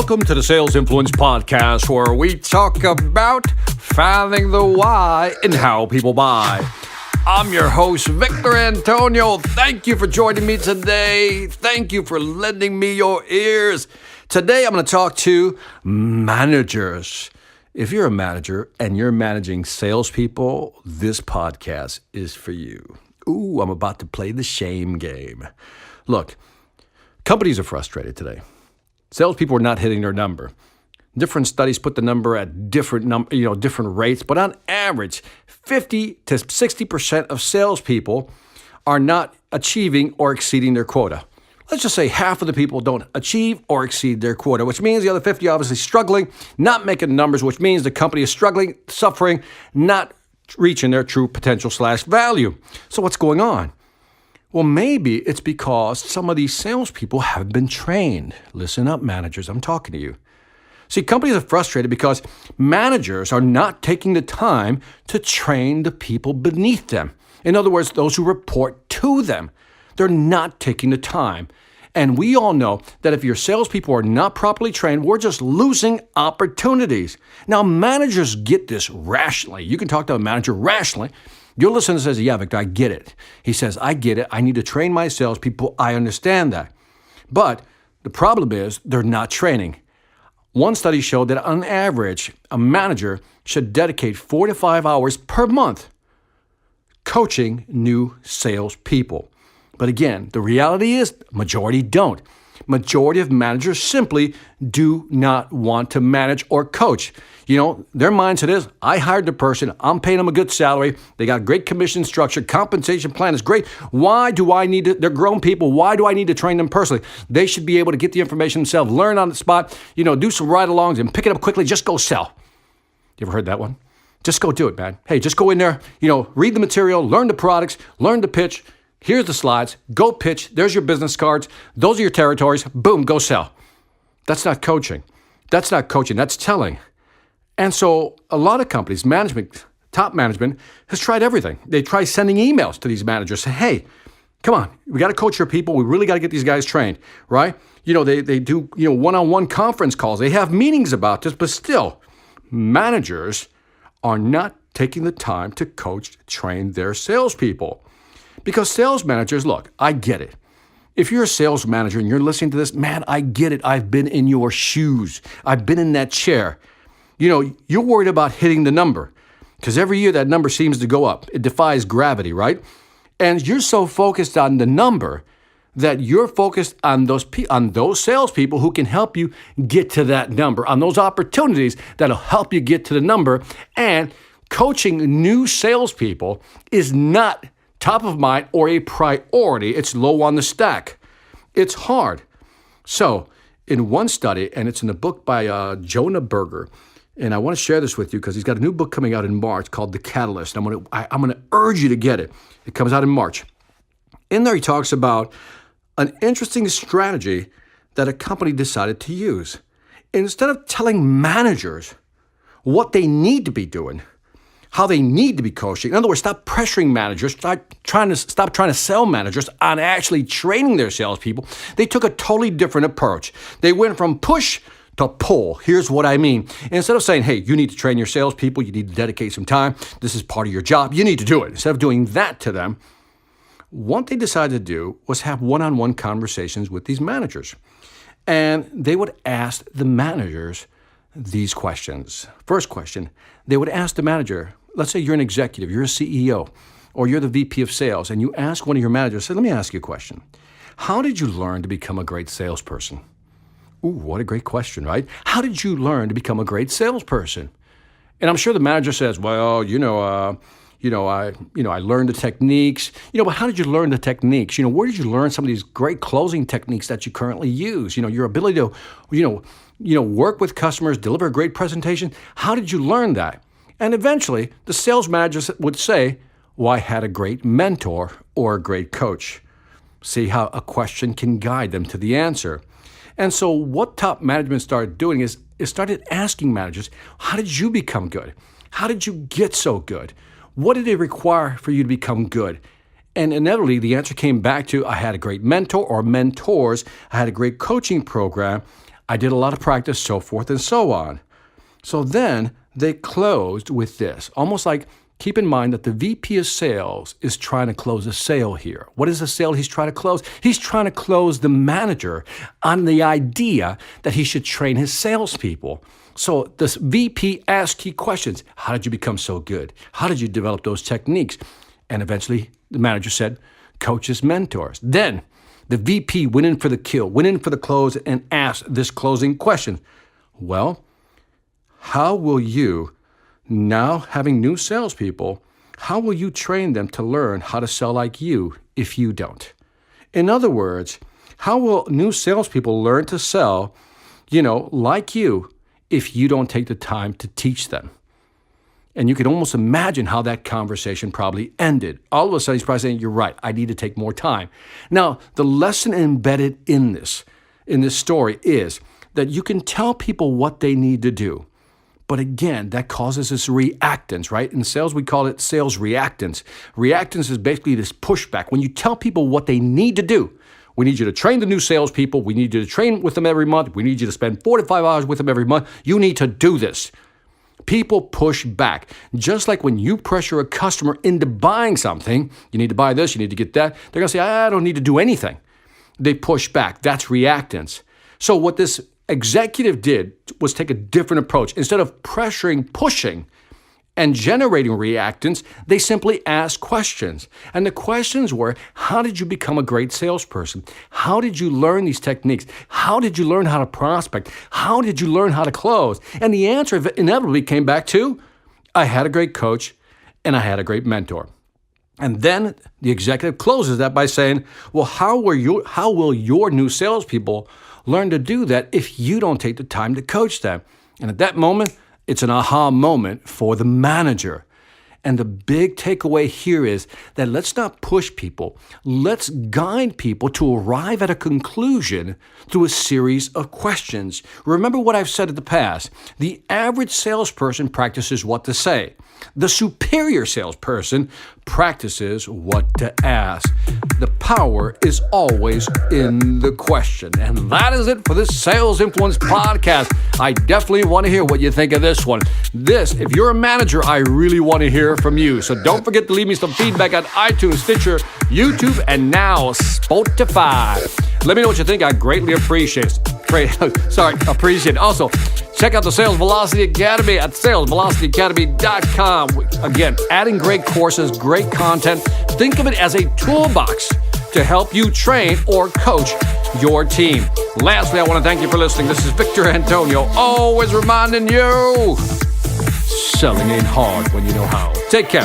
Welcome to the Sales Influence Podcast, where we talk about finding the why and how people buy. I'm your host, Victor Antonio. Thank you for joining me today. Thank you for lending me your ears. Today, I'm going to talk to managers. If you're a manager and you're managing salespeople, this podcast is for you. Ooh, I'm about to play the shame game. Look, companies are frustrated today. Salespeople are not hitting their number. Different studies put the number at different rates, but on average, 50 to 60% of salespeople are not achieving or exceeding their quota. Let's just say half of the people don't achieve or exceed their quota, which means the other 50 obviously struggling, not making numbers, which means the company is struggling, suffering, not reaching their true potential/value. So what's going on? Well, maybe it's because some of these salespeople have been trained. Listen up, managers, I'm talking to you. See, companies are frustrated because managers are not taking the time to train the people beneath them. In other words, those who report to them. They're not taking the time. And we all know that if your salespeople are not properly trained, we're just losing opportunities. Now, managers get this rationally. You can talk to a manager rationally. Your listener says, yeah, Victor, I get it. He says, I get it. I need to train my salespeople. I understand that. But the problem is they're not training. One study showed that on average, a manager should dedicate 4 to 5 hours per month coaching new salespeople. But again, the reality is majority don't. Majority of managers simply do not want to manage or coach. You know, their mindset is, I hired the person, I'm paying them a good salary, they got great commission structure, compensation plan is great. Why do I need to, they're grown people, why do I need to train them personally? They should be able to get the information themselves, learn on the spot, do some ride-alongs and pick it up quickly, just go sell. You ever heard that one? Just go do it, man. Hey, just go in there, read the material, learn the products, learn the pitch. Here's the slides, go pitch, there's your business cards, those are your territories, boom, go sell. That's not coaching. That's not coaching, that's telling. And so a lot of companies, top management, has tried everything. They try sending emails to these managers, say, hey, come on, we got to coach your people, we really got to get these guys trained, right? They do, one-on-one conference calls, they have meetings about this, but still, managers are not taking the time to coach, train their salespeople. Because sales managers, look, I get it. If you're a sales manager and you're listening to this, man, I get it. I've been in your shoes. I've been in that chair. You're worried about hitting the number because every year that number seems to go up. It defies gravity, right? And you're so focused on the number that you're focused on those salespeople who can help you get to that number, on those opportunities that'll help you get to the number. And coaching new salespeople is not top of mind or a priority. It's low on the stack. It's hard. So in one study, and it's in a book by Jonah Berger, and I want to share this with you because he's got a new book coming out in March called The Catalyst. I'm going to urge you to get it. It comes out in March. In there, he talks about an interesting strategy that a company decided to use. Instead of telling managers what they need to be doing, how they need to be coaching. In other words, stop pressuring managers, stop trying to sell managers on actually training their salespeople. They took a totally different approach. They went from push to pull. Here's what I mean. Instead of saying, hey, you need to train your salespeople, you need to dedicate some time, this is part of your job, you need to do it. Instead of doing that to them, what they decided to do was have one-on-one conversations with these managers. And they would ask the managers these questions. First question, they would ask the manager, let's say you're an executive, you're a CEO, or you're the VP of sales, and you ask one of your managers, say, let me ask you a question. How did you learn to become a great salesperson? Ooh, what a great question, right? How did you learn to become a great salesperson? And I'm sure the manager says, well, I learned the techniques. But how did you learn the techniques? Where did you learn some of these great closing techniques that you currently use? Your ability to, work with customers, deliver a great presentation. How did you learn that? And eventually, the sales manager would say, well, I had a great mentor or a great coach. See how a question can guide them to the answer. And so what top management started doing is it started asking managers, how did you become good? How did you get so good? What did it require for you to become good? And inevitably, the answer came back to, I had a great mentor or mentors. I had a great coaching program. I did a lot of practice, so forth and so on. So then they closed with this, almost like, keep in mind that the VP of sales is trying to close a sale here. What is the sale he's trying to close? He's trying to close the manager on the idea that he should train his salespeople. So this VP asked key questions. How did you become so good? How did you develop those techniques? And eventually the manager said, coaches, mentors. Then the VP went in for the kill, went in for the close, and asked this closing question. Well, how will you, now having new salespeople, how will you train them to learn how to sell like you if you don't? In other words, how will new salespeople learn to sell, like you if you don't take the time to teach them? And you can almost imagine how that conversation probably ended. All of a sudden, he's probably saying, you're right, I need to take more time. Now, the lesson embedded in this story is that you can tell people what they need to do. But again, that causes this reactance, right? In sales, we call it sales reactance. Reactance is basically this pushback. When you tell people what they need to do, we need you to train the new salespeople. We need you to train with them every month. We need you to spend 4 to 5 hours with them every month. You need to do this. People push back. Just like when you pressure a customer into buying something, you need to buy this, you need to get that, they're going to say, I don't need to do anything. They push back. That's reactance. So what this executive did was take a different approach. Instead of pressuring, pushing, and generating reactance, they simply asked questions. And the questions were, how did you become a great salesperson? How did you learn these techniques? How did you learn how to prospect? How did you learn how to close? And the answer inevitably came back to, I had a great coach and I had a great mentor. And then the executive closes that by saying, well, how will your new salespeople learn to do that if you don't take the time to coach them? And at that moment, it's an aha moment for the manager. And the big takeaway here is that let's not push people. Let's guide people to arrive at a conclusion through a series of questions. Remember what I've said in the past. The average salesperson practices what to say. The superior salesperson practices what to ask. The power is always in the question. And that is it for this Sales Influence podcast. I definitely want to hear what you think of this one. If you're a manager, I really want to hear from you. So don't forget to leave me some feedback on iTunes, Stitcher, YouTube, and now Spotify. Let me know what you think. I greatly appreciate it. Also, check out the Sales Velocity Academy at salesvelocityacademy.com. Again, adding great courses, great content. Think of it as a toolbox to help you train or coach your team. Lastly, I want to thank you for listening. This is Victor Antonio, always reminding you, selling ain't hard when you know how. Take care.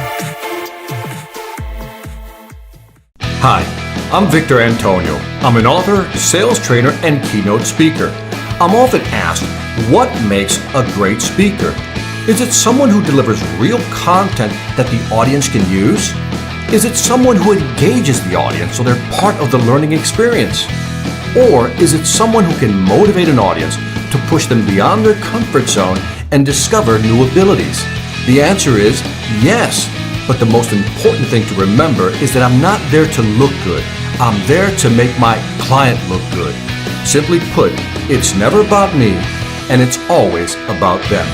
Hi, I'm Victor Antonio. I'm an author, sales trainer, and keynote speaker. I'm often asked, what makes a great speaker? Is it someone who delivers real content that the audience can use? Is it someone who engages the audience so they're part of the learning experience? Or is it someone who can motivate an audience to push them beyond their comfort zone and discover new abilities? The answer is yes. But the most important thing to remember is that I'm not there to look good. I'm there to make my client look good. Simply put, it's never about me, and it's always about them.